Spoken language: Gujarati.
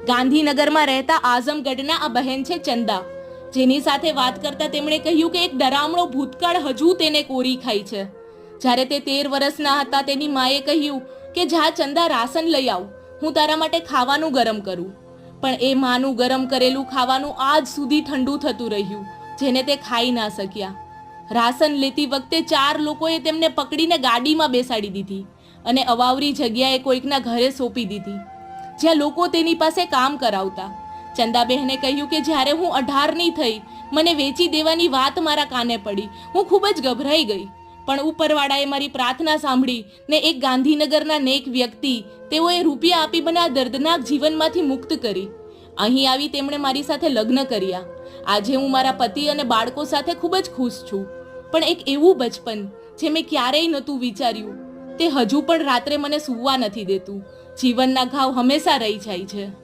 ગાંધીનગરમાં રહેતા આઝમગઢના આ બહેન છે ચંદા, જેની સાથે વાત કરતા તેમણે કહ્યું કે એક ડરામણો ભૂતકાળ હજુ તેને કોરી ખાય છે. જ્યારે તે 13 વર્ષના હતા તેની માએ કહ્યું કે જા ચંદા, રાશન લઈ આવ, હું તારા માટે ખાવાનું ગરમ કરું. પણ એ માનું ગરમ કરેલું ખાવાનું આજ સુધી ઠંડુ થતું રહ્યું, જેને તે ખાઈ ના શક્યા. રાશન લેતી વખતે 4 લોકોએ તેમને પકડીને ગાડીમાં બેસાડી દીધી અને અવાવરી જગ્યાએ કોઈકના ઘરે સોંપી દીધી, જ્યાં લોકો તેની પાસે કામ કરાવતા. ચંદાબહેને કહ્યું કે જ્યારે હું 18ની થઈ, મને વેચી દેવાની વાત મારા કાને પડી. હું ખૂબ જ ગભરાઈ ગઈ, પણ ઉપરવાળાએ મારી પ્રાર્થના સાંભળી ને એક ગાંધીનગરના નેક વ્યક્તિ, તેઓએ રૂપિયા આપી મને આ દર્દનાક જીવનમાંથી મુક્ત કરી. અહીં આવી તેમણે મારી સાથે લગ્ન કર્યા. આજે હું મારા પતિ અને બાળકો સાથે ખૂબ જ ખુશ છું. પણ એક એવું બચપન જે મેં ક્યારેય નહોતું વિચાર્યું, તે હજુ પણ રાત્રે મને સૂવા નથી દેતું. જીવનના ઘાવ હંમેશા રહી જાય છે.